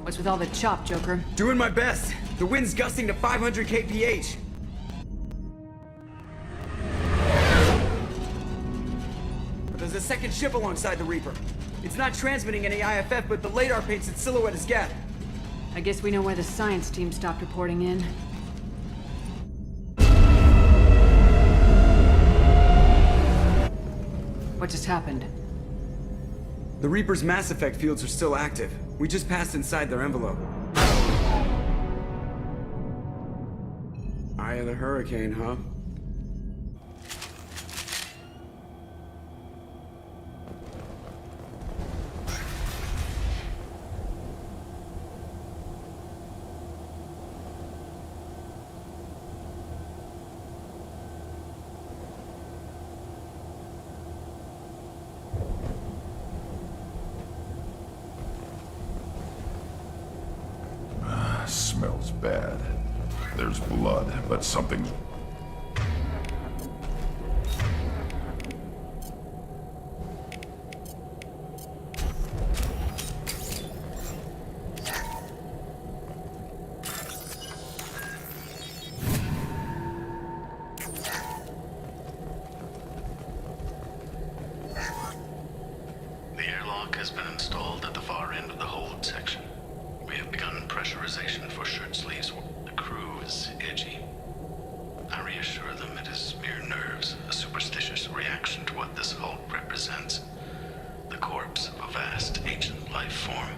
What's with all the chop, Joker? Doing my best. The wind's gusting to 500 kph. But there's a second ship alongside the Reaper. It's not transmitting any IFF, but the radar paints its silhouette as Geth. I guess we know why the science team stopped reporting in. What just happened? The Reaper's mass effect fields are still active. We just passed inside their envelope. Eye of the hurricane, huh? Smells bad. There's blood, but something's... The airlock has been installed at the far end of the hold section. We have begun pressurization for shirt sleeves. The crew is edgy. I reassure them it is mere nerves, a superstitious reaction to what this hulk represents. The corpse of a vast ancient life form.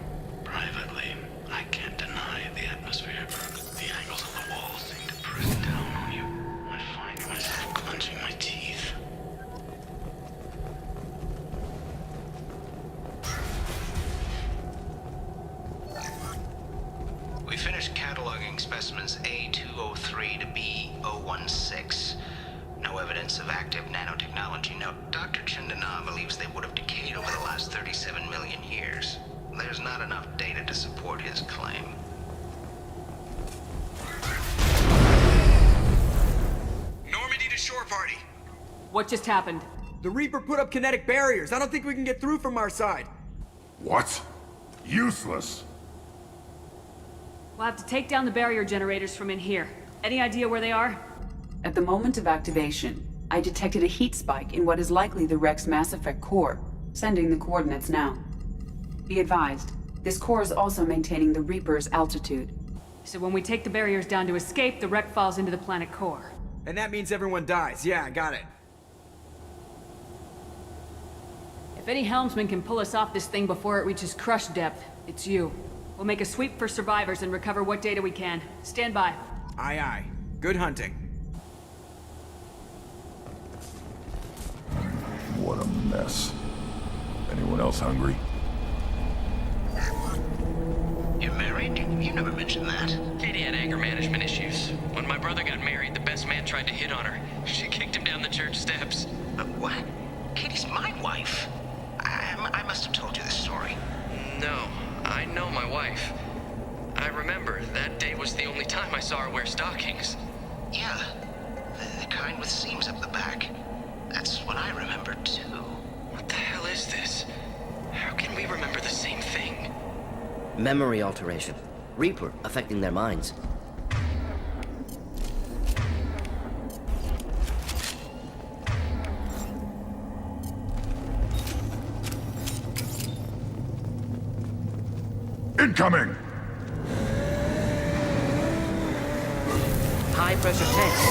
Privately, I can't deny the atmosphere. The angles of the walls seem to press down on you. I find myself clenching my teeth. We finished cataloging specimens A203 to B016. No evidence of active nanotechnology. Now, Dr. Chandana believes they would have decayed over the last 37 million years. There's not enough data to support his claim. Normandy to shore party. What just happened? The Reaper put up kinetic barriers. I don't think we can get through from our side. What? Useless. We'll have to take down the barrier generators from in here. Any idea where they are? At the moment of activation, I detected a heat spike in what is likely the Rex Mass Effect core, sending the coordinates now. Be advised, This core is also maintaining the Reaper's altitude. So when we take the barriers down to escape, the wreck falls into the planet core. And that means everyone dies. Yeah, I got it. If any helmsman can pull us off this thing before it reaches crush depth, it's you. We'll make a sweep for survivors and recover what data we can. Stand by. Aye, aye. Good hunting. What a mess. Anyone else hungry? You're married? You never mentioned that. Katie had anger management issues. When my brother got married, the best man tried to hit on her. She kicked him down the church steps. What? Katie's my wife. I must have told you this story. No, I know my wife. I remember that day was the only time I saw her wear stockings. Yeah, the kind with seams up the back. That's what I remember, too. What the hell is this? How can we remember the same thing? Memory alteration. Reaper affecting their minds. Incoming! High pressure tanks.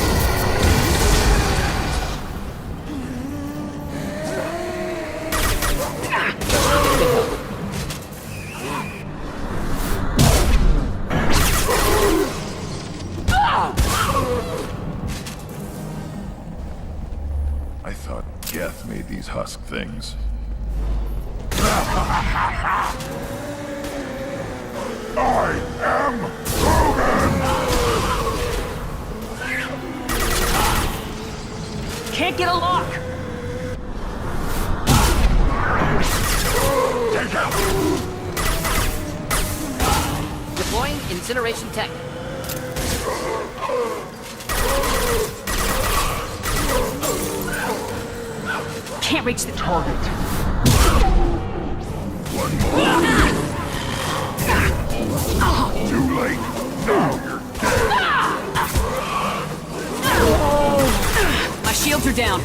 I thought Geth made these husk things. I am Logan! Can't get a lock! Take out! Deploying incineration tech. Can't reach the target. One more. Too late. Now you're dead. My shields are down.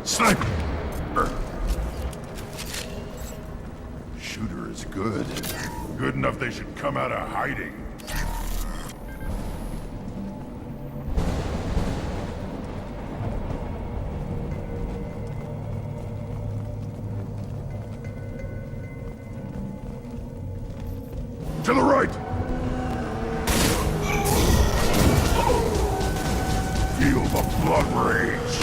Sniper! Shooter is good. Good enough they should come out of hiding. To the right! Feel the blood rage!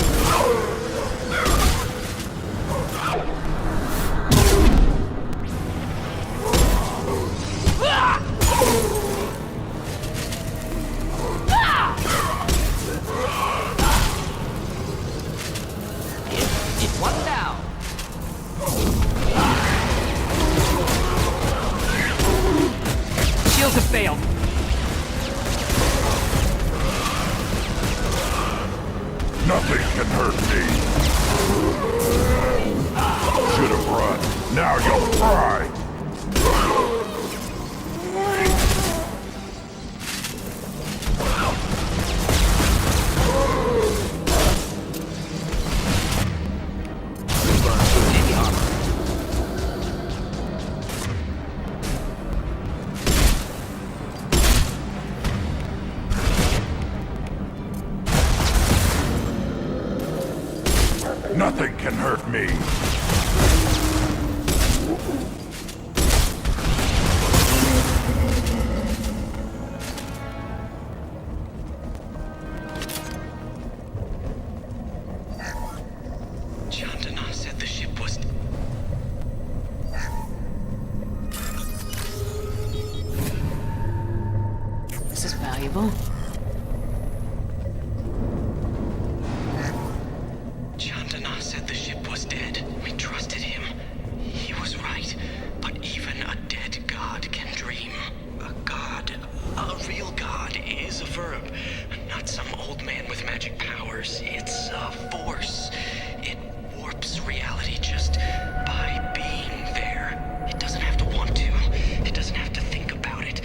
Get one down. Shields have failed. Nothing can hurt me. Should have run. Now you'll cry. Nothing can hurt me. Chandana said the ship was... This is valuable. Chandana said the ship was dead. We trusted him. He was right. But even a dead god can dream. A god, a real god, is a verb. Not some old man with magic powers. It's a force. It warps reality just by being there. It doesn't have to want to. It doesn't have to think about it.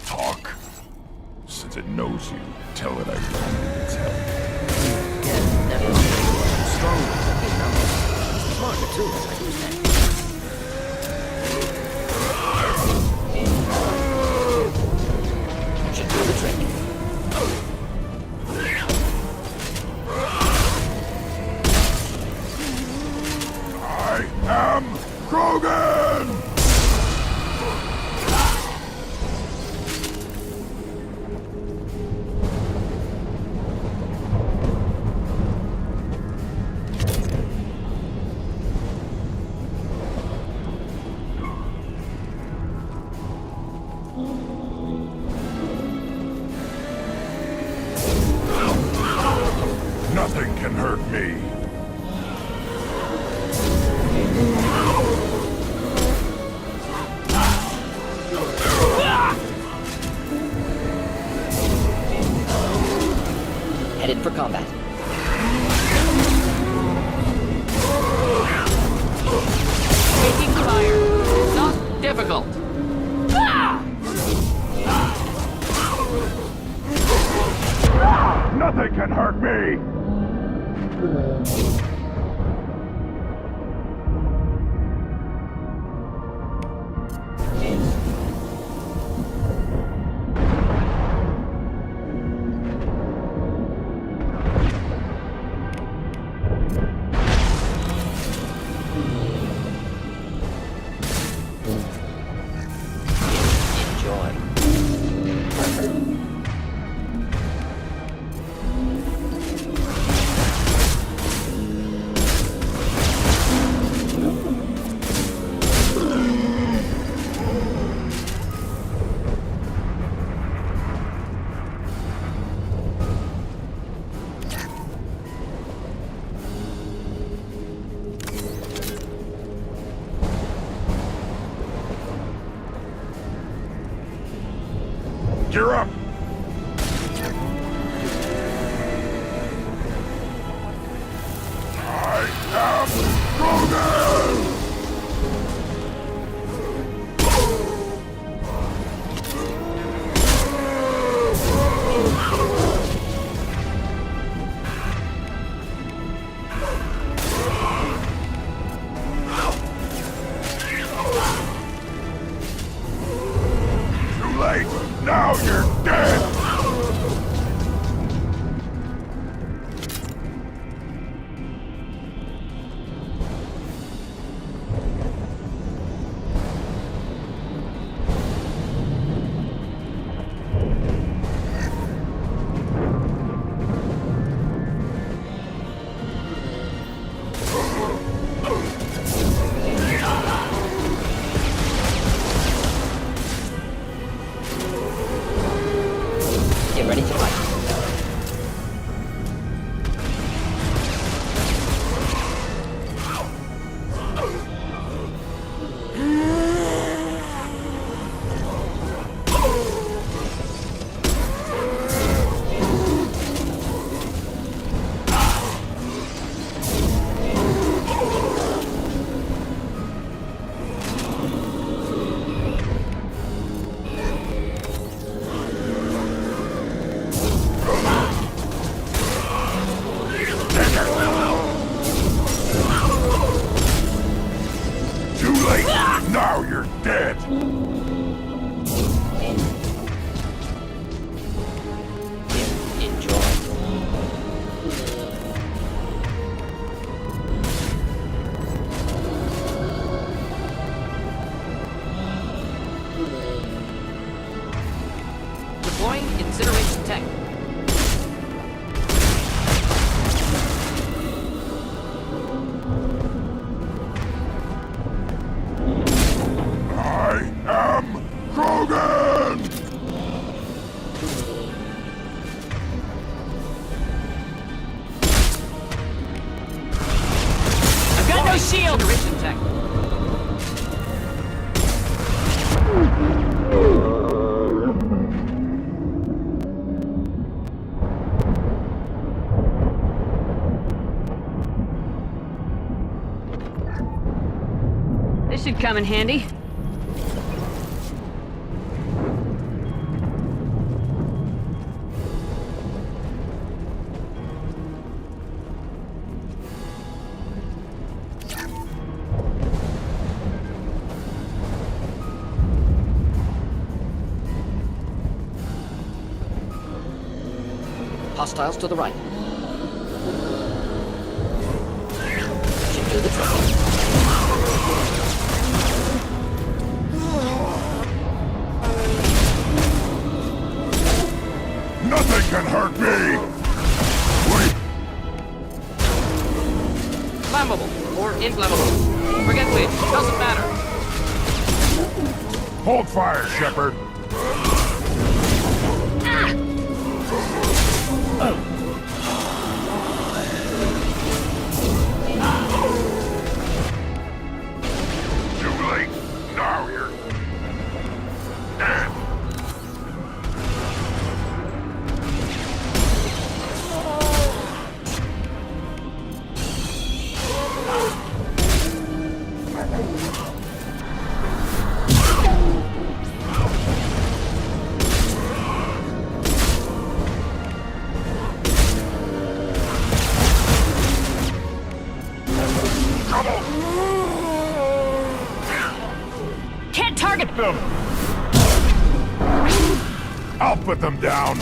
talk. Since it knows you, tell it I wanted its help. Yeah, never mind. Stronger in numbers. Smarter too, as I understand. Should do the trick. I am Krogan! Nothing can hurt me. Headed for combat. Taking fire. Not difficult. Nothing can hurt me! Gear up! I am Krogan! Too late! Now you're dead! Get ready to fight. Too late! Now you're dead! Enjoy. Deploying incineration tank. I am Krogan! I've got no shield! Incineration tank. This should come in handy. Hostiles to the right. Should do the trick. Nothing can hurt me! Wait! Flammable or inflammable. Forget which. Doesn't matter. Hold fire, Shepard! Too late! Now you're dead! Can't target Them! I'll put them down!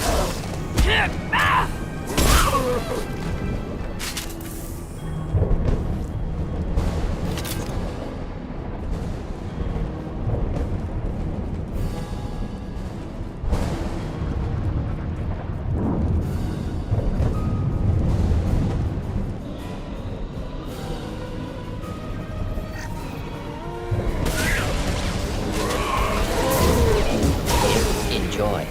Enjoy.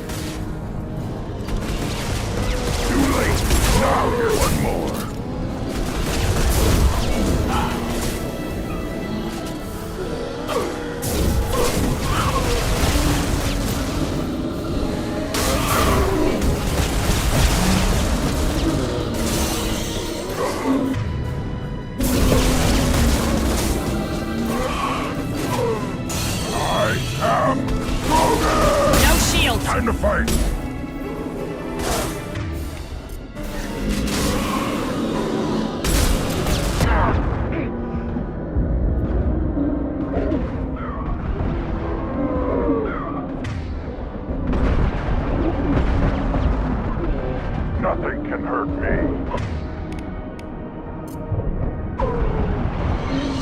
Too late! Now you're one more! I am Grogan! no shield. Time to fight! Nothing can hurt me.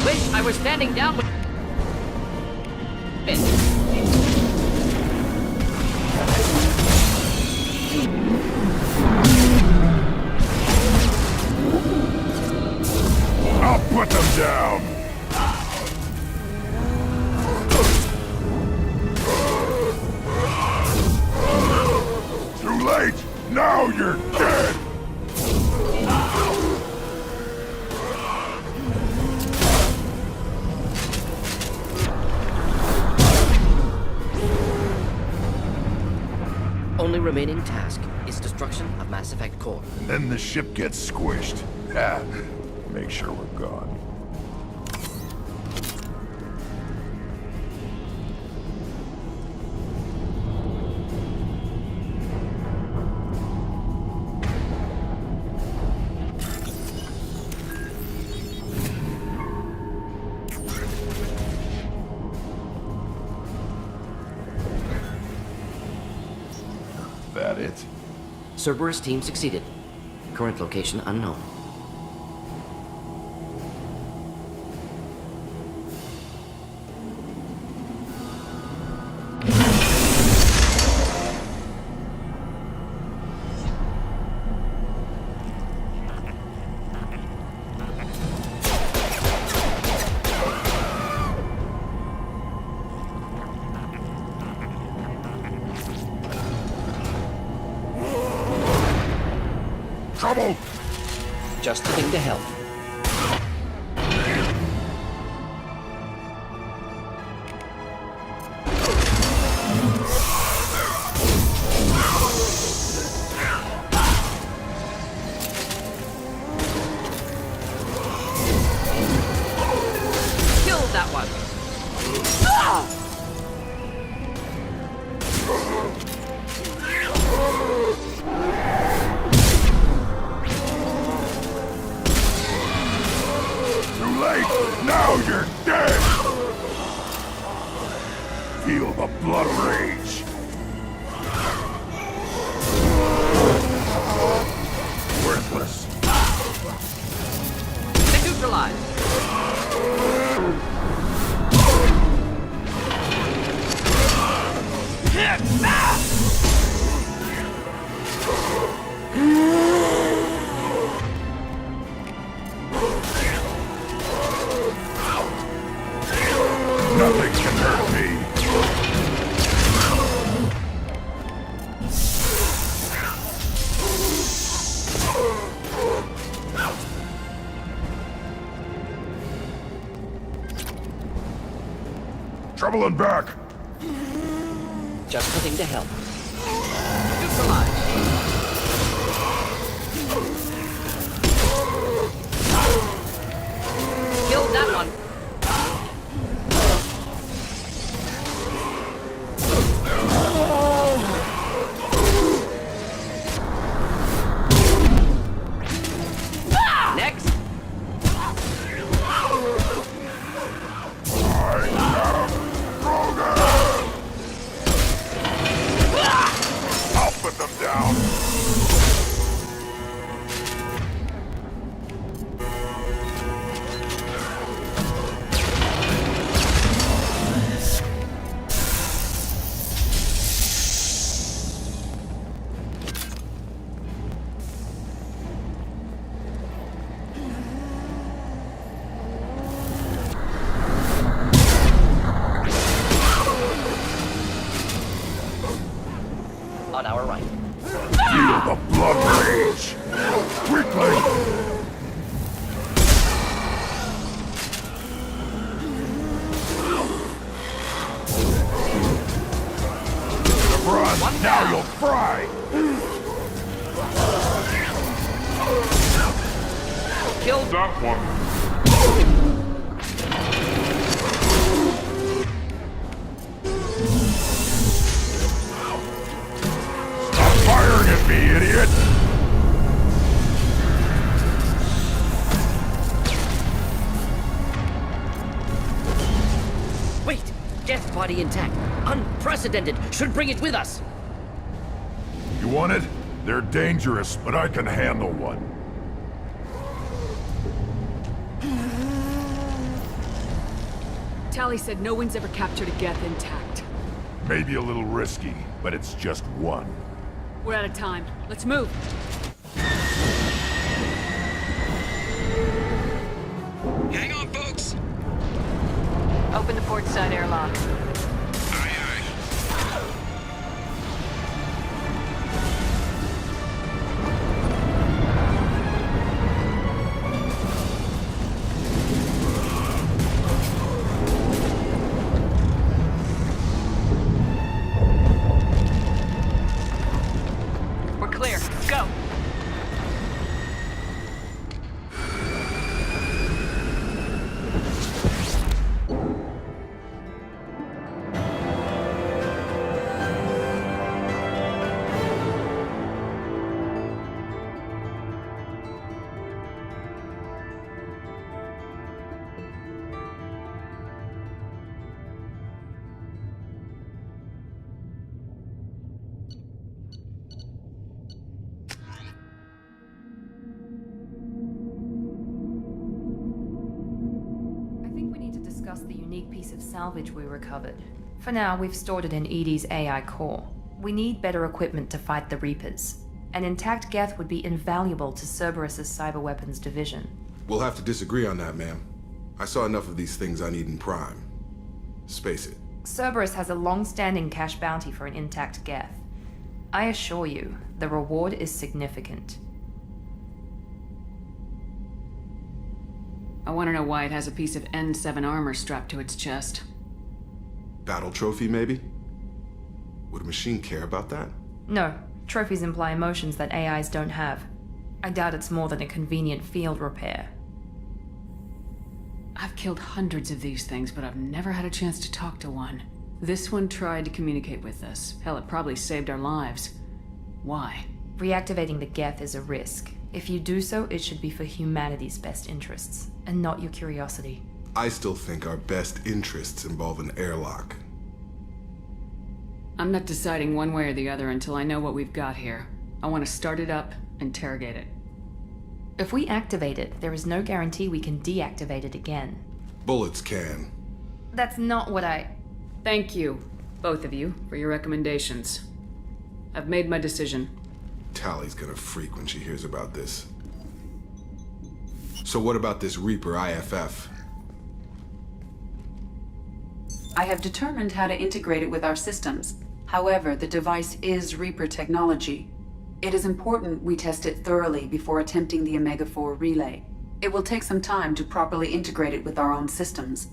Wish I was standing down with... I'll put them down! Too late! Now you're dead! Only remaining task is destruction of Mass Effect core. Then the ship gets squished. Ha! Make sure we're gone. That it? Cerberus team succeeded. Current location unknown. Trouble! Just a thing to help. Killed that one. traveling back. Just the thing to help. Neutralize. Killed that one. Next. I'll put them down. On our right. Feel the blood rage. Quickly. Run. Now you'll fry. Killed. That one. Stop firing at me, idiot! Wait! Death body intact. Unprecedented. Should bring it with us. You want it? They're dangerous, but I can handle one. Tally said no one's ever captured a Geth intact. Maybe a little risky, but it's just one. We're out of time. Let's move. Hang on, folks. Open the port side airlock. Aye, aye. We're clear. Go. I think we need to discuss the unique piece of salvage we recovered. For now, we've stored it in EDI's AI core. We need better equipment to fight the Reapers. An intact Geth would be invaluable to Cerberus's cyber weapons division. We'll have to disagree on that, ma'am. I saw enough of these things on Eden Prime. Space it. Cerberus has a long-standing cash bounty for an intact Geth. I assure you, the reward is significant. I want to know why it has a piece of N7 armor strapped to its chest. Battle trophy, maybe? Would a machine care about that? No, trophies imply emotions that AIs don't have. I doubt it's more than a convenient field repair. I've killed hundreds of these things, but I've never had a chance to talk to one. This one tried to communicate with us. Hell, it probably saved our lives. Why? Reactivating the Geth is a risk. If you do so, it should be for humanity's best interests, and not your curiosity. I still think our best interests involve an airlock. I'm not deciding one way or the other until I know what we've got here. I want to start it up, interrogate it. If we activate it, there is no guarantee we can deactivate it again. Bullets can. That's not what I... Thank you, both of you, for your recommendations. I've made my decision. Tally's gonna freak when she hears about this. So what about this Reaper IFF? I have determined how to integrate it with our systems. However, the device is Reaper technology. It is important we test it thoroughly before attempting the Omega-4 relay. It will take some time to properly integrate it with our own systems.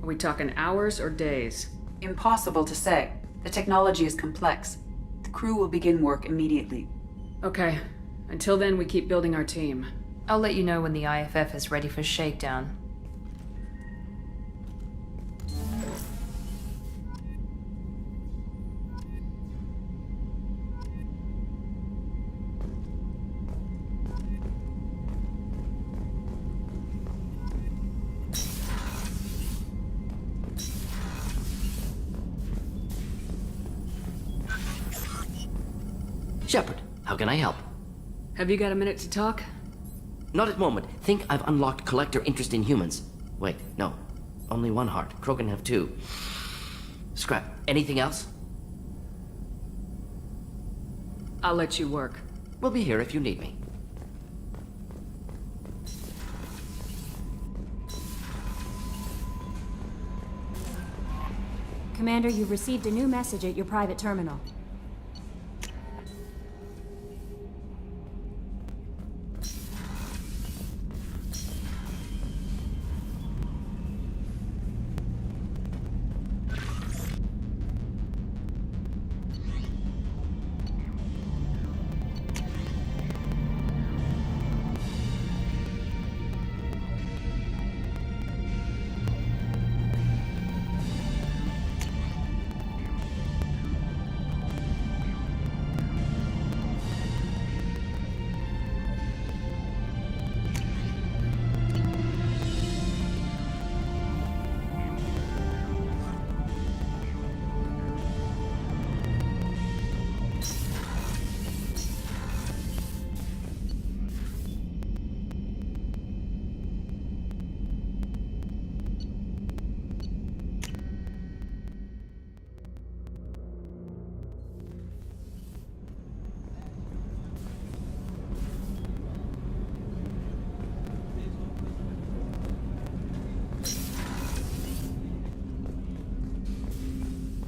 we talking hours or days? Impossible to say. The technology is complex. The crew will begin work immediately. Okay. Until then, we keep building our team. I'll let you know when the IFF is ready for shakedown. Shepard, how can I help? Have you got a minute to talk? Not at moment. Think I've unlocked collector interest in humans. Wait, no. Only one heart. Krogan have two. Scrap. Anything else? I'll let you work. We'll be here if you need me. Commander, you've received a new message at your private terminal.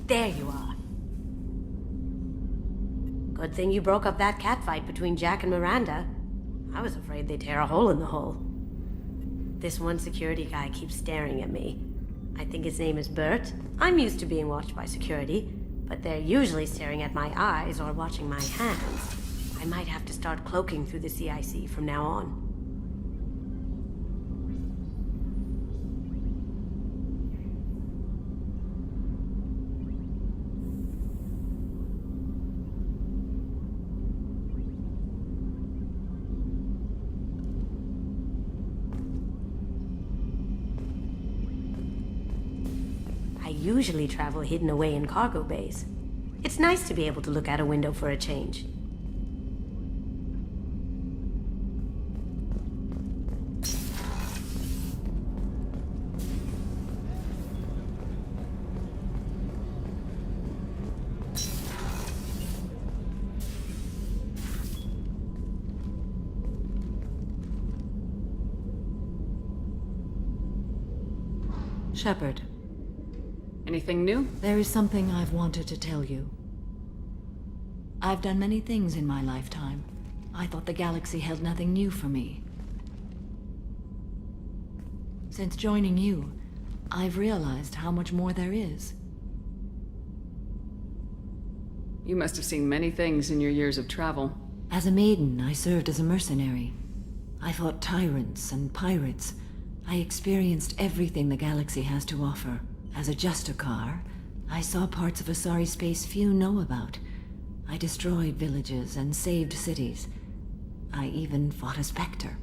There you are. Good thing you broke up that catfight between Jack and Miranda. I was afraid they'd tear a hole in the hull. This one security guy keeps staring at me. I think his name is Bert. I'm used to being watched by security, but they're usually staring at my eyes or watching my hands. I might have to start cloaking through the CIC from now on. I usually travel hidden away in cargo bays. It's nice to be able to look out a window for a change. Shepard. Anything new? There is something I've wanted to tell you. I've done many things in my lifetime. I thought the galaxy held nothing new for me. Since joining you, I've realized how much more there is. You must have seen many things in your years of travel. As a maiden, I served as a mercenary. I fought tyrants and pirates. I experienced everything the galaxy has to offer. As a Justicar, I saw parts of Asari space few know about. I destroyed villages and saved cities. I even fought a Spectre.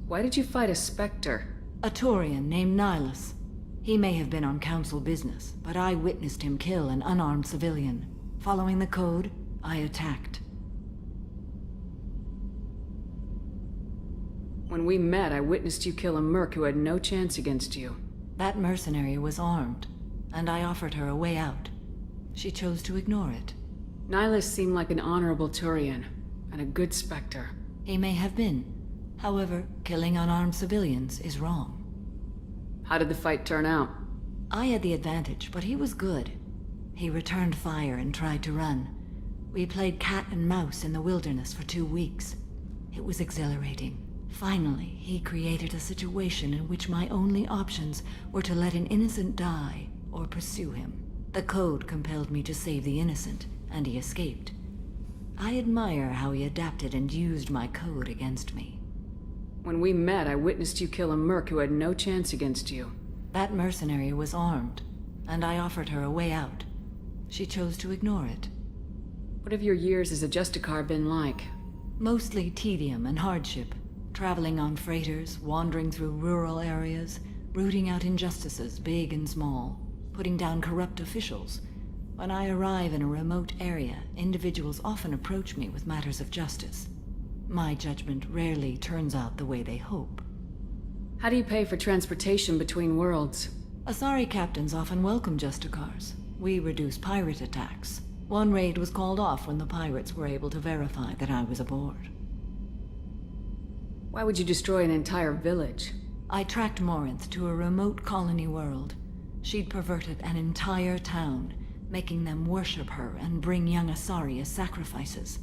Why did you fight a Spectre? A Turian named Nihilus. He may have been on Council business, but I witnessed him kill an unarmed civilian. Following the code, I attacked. When we met, I witnessed you kill a merc who had no chance against you. That mercenary was armed, and I offered her a way out. She chose to ignore it. Nihilus seemed like an honorable Turian, and a good Spectre. He may have been. However, killing unarmed civilians is wrong. How did the fight turn out? I had the advantage, but he was good. He returned fire and tried to run. We played cat and mouse in the wilderness for 2 weeks. It was exhilarating. Finally, he created a situation in which my only options were to let an innocent die or pursue him. The code compelled me to save the innocent, and he escaped. I admire how he adapted and used my code against me. When we met, I witnessed you kill a merc who had no chance against you. That mercenary was armed, and I offered her a way out. She chose to ignore it. What have your years as a Justicar been like? Mostly tedium and hardship. Traveling on freighters, wandering through rural areas, rooting out injustices, big and small, putting down corrupt officials. When I arrive in a remote area, individuals often approach me with matters of justice. My judgment rarely turns out the way they hope. How do you pay for transportation between worlds? Asari captains often welcome Justicars. We reduce pirate attacks. One raid was called off when the pirates were able to verify that I was aboard. Why would you destroy an entire village? I tracked Morinth to a remote colony world. She'd perverted an entire town, making them worship her and bring young Asari as sacrifices.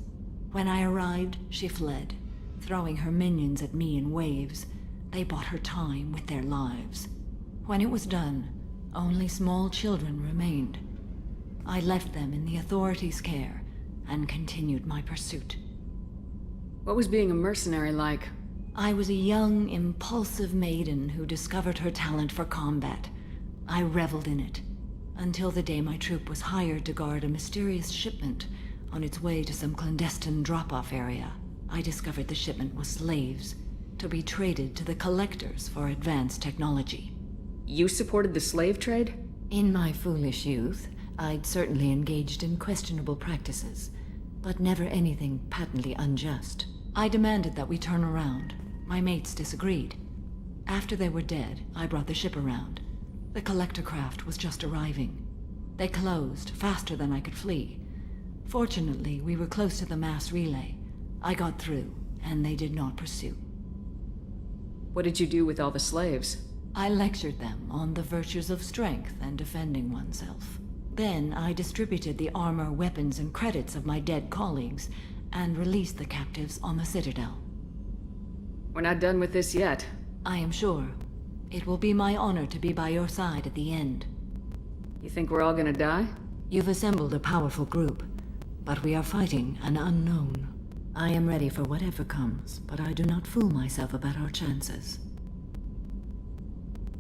When I arrived, she fled, throwing her minions at me in waves. They bought her time with their lives. When it was done, only small children remained. I left them in the authorities' care and continued my pursuit. What was being a mercenary like? I was a young, impulsive maiden who discovered her talent for combat. I reveled in it, until the day my troop was hired to guard a mysterious shipment on its way to some clandestine drop-off area. I discovered the shipment was slaves, to be traded to the collectors for advanced technology. You supported the slave trade? In my foolish youth, I'd certainly engaged in questionable practices, but never anything patently unjust. I demanded that we turn around. My mates disagreed. After they were dead, I brought the ship around. The collector craft was just arriving. They closed faster than I could flee. Fortunately, we were close to the mass relay. I got through, and they did not pursue. What did you do with all the slaves? I lectured them on the virtues of strength and defending oneself. Then I distributed the armor, weapons, and credits of my dead colleagues, and released the captives on the Citadel. We're not done with this yet. I am sure. It will be my honor to be by your side at the end. You think we're all gonna die? You've assembled a powerful group, but we are fighting an unknown. I am ready for whatever comes, but I do not fool myself about our chances.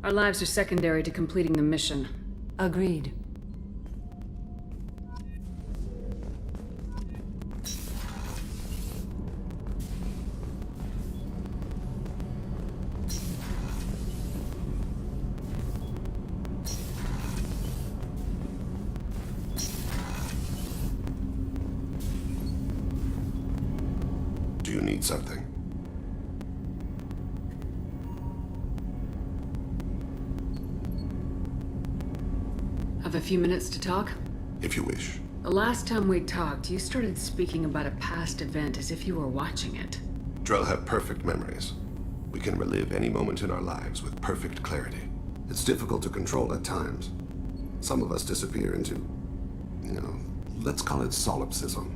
Our lives are secondary to completing the mission. Agreed. Do you need something? Have a few minutes to talk? If you wish. The last time we talked, you started speaking about a past event as if you were watching it. Drell have perfect memories. We can relive any moment in our lives with perfect clarity. It's difficult to control at times. Some of us disappear into, let's call it solipsism.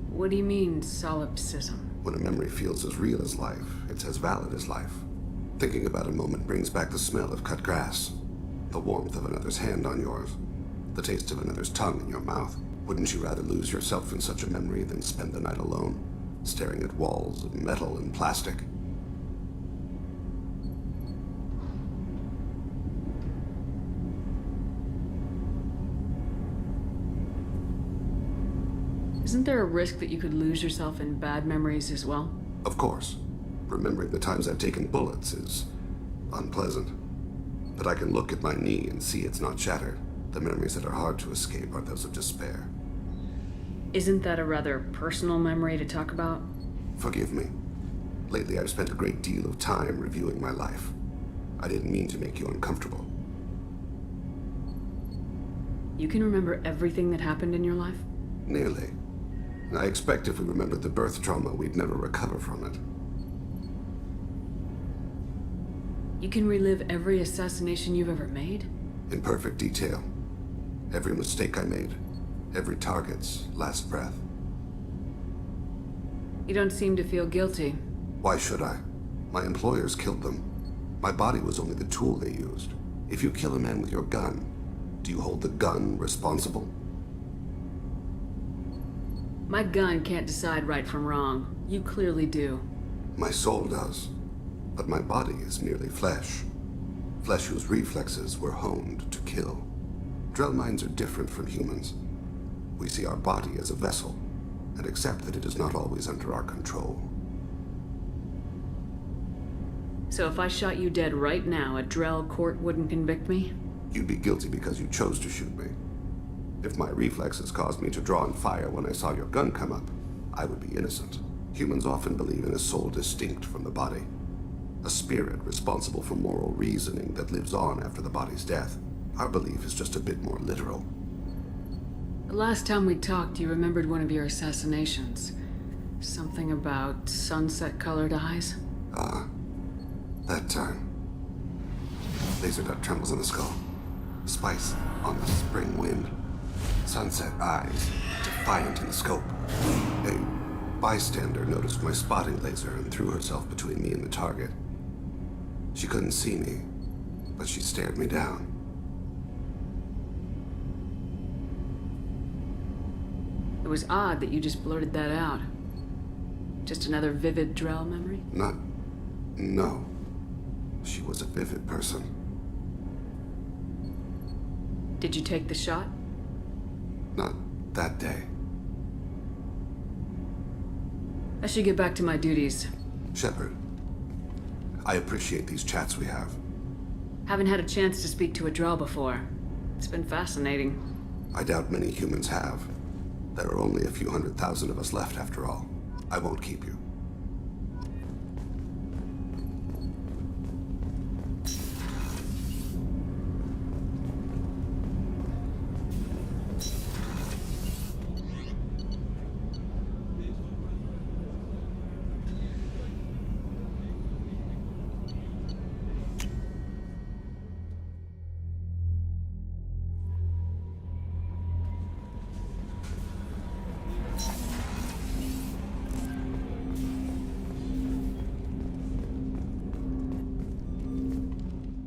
What do you mean, solipsism? When a memory feels as real as life, it's as valid as life. Thinking about a moment brings back the smell of cut grass, the warmth of another's hand on yours, the taste of another's tongue in your mouth. Wouldn't you rather lose yourself in such a memory than spend the night alone, staring at walls of metal and plastic? Isn't there a risk that you could lose yourself in bad memories as well? Of course. Remembering the times I've taken bullets is unpleasant. But I can look at my knee and see it's not shattered. The memories that are hard to escape are those of despair. Isn't that a rather personal memory to talk about? Forgive me. Lately I've spent a great deal of time reviewing my life. I didn't mean to make you uncomfortable. You can remember everything that happened in your life? Nearly. I expect if we remembered the birth trauma, we'd never recover from it. You can relive every assassination you've ever made? In perfect detail. Every mistake I made. Every target's last breath. You don't seem to feel guilty. Why should I? My employers killed them. My body was only the tool they used. If you kill a man with your gun, do you hold the gun responsible? My gun can't decide right from wrong. You clearly do. My soul does. But my body is merely flesh. Flesh whose reflexes were honed to kill. Drell minds are different from humans. We see our body as a vessel, and accept that it is not always under our control. So if I shot you dead right now, a Drell court wouldn't convict me? You'd be guilty because you chose to shoot me. If my reflexes caused me to draw and fire when I saw your gun come up, I would be innocent. Humans often believe in a soul distinct from the body. A spirit responsible for moral reasoning that lives on after the body's death. Our belief is just a bit more literal. The last time we talked, you remembered one of your assassinations. Something about sunset-colored eyes? Ah, that time. Laser dot trembles in the skull. Spice on the spring wind. Sunset eyes, defiant in the scope. A bystander noticed my spotting laser and threw herself between me and the target. She couldn't see me, but she stared me down. It was odd that you just blurted that out. Just another vivid Drell memory? No. She was a vivid person. Did you take the shot? Not that day. I should get back to my duties. Shepard, I appreciate these chats we have. Haven't had a chance to speak to a Drell before. It's been fascinating. I doubt many humans have. There are only a few 100,000 of us left after all. I won't keep you.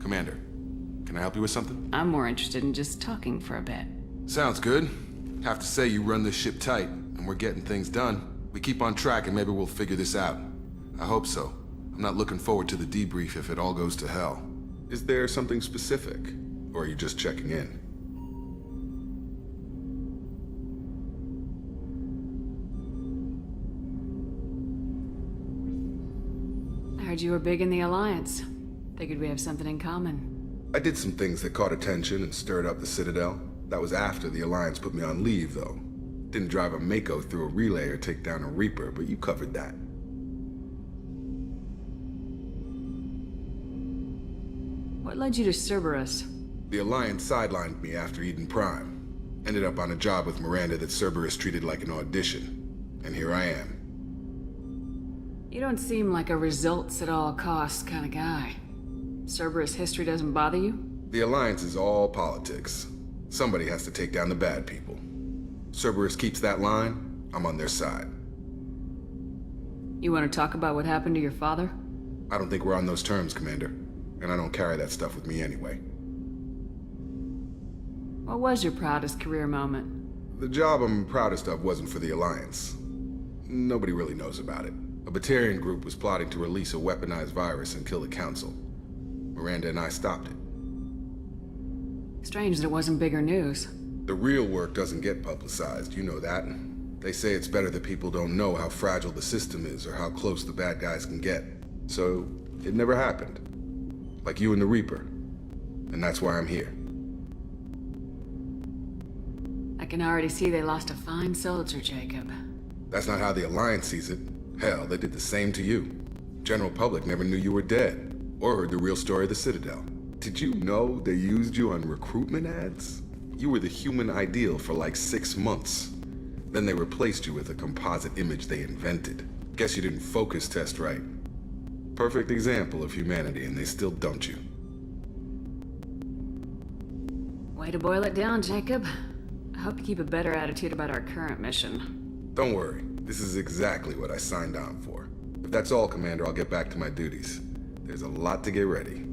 Commander, can I help you with something? I'm more interested in just talking for a bit. Sounds good. Have to say you run this ship tight, and we're getting things done. We keep on track and maybe we'll figure this out. I hope so. I'm not looking forward to the debrief if it all goes to hell. Is there something specific? Or are you just checking in? I heard you were big in the Alliance. Figured we have something in common. I did some things that caught attention and stirred up the Citadel. That was after the Alliance put me on leave, though. Didn't drive a Mako through a relay or take down a Reaper, but you covered that. What led you to Cerberus? The Alliance sidelined me after Eden Prime. Ended up on a job with Miranda that Cerberus treated like an audition. And here I am. You don't seem like a results-at-all-costs kind of guy. Cerberus history doesn't bother you? The Alliance is all politics. Somebody has to take down the bad people. Cerberus keeps that line, I'm on their side. You want to talk about what happened to your father? I don't think we're on those terms, Commander. And I don't carry that stuff with me anyway. What was your proudest career moment? The job I'm proudest of wasn't for the Alliance. Nobody really knows about it. A Batarian group was plotting to release a weaponized virus and kill the Council. Miranda and I stopped it. Strange that it wasn't bigger news. The real work doesn't get publicized, you know that. They say it's better that people don't know how fragile the system is or how close the bad guys can get. So, it never happened. Like you and the Reaper. And that's why I'm here. I can already see they lost a fine soldier, Jacob. That's not how the Alliance sees it. Hell, they did the same to you. General public never knew you were dead, or heard the real story of the Citadel. Did you know they used you on recruitment ads? You were the human ideal for like 6 months. Then they replaced you with a composite image they invented. Guess you didn't focus test right. Perfect example of humanity, and they still dumped you. Way to boil it down, Jacob. I hope you keep a better attitude about our current mission. Don't worry. This is exactly what I signed on for. If that's all, Commander, I'll get back to my duties. There's a lot to get ready.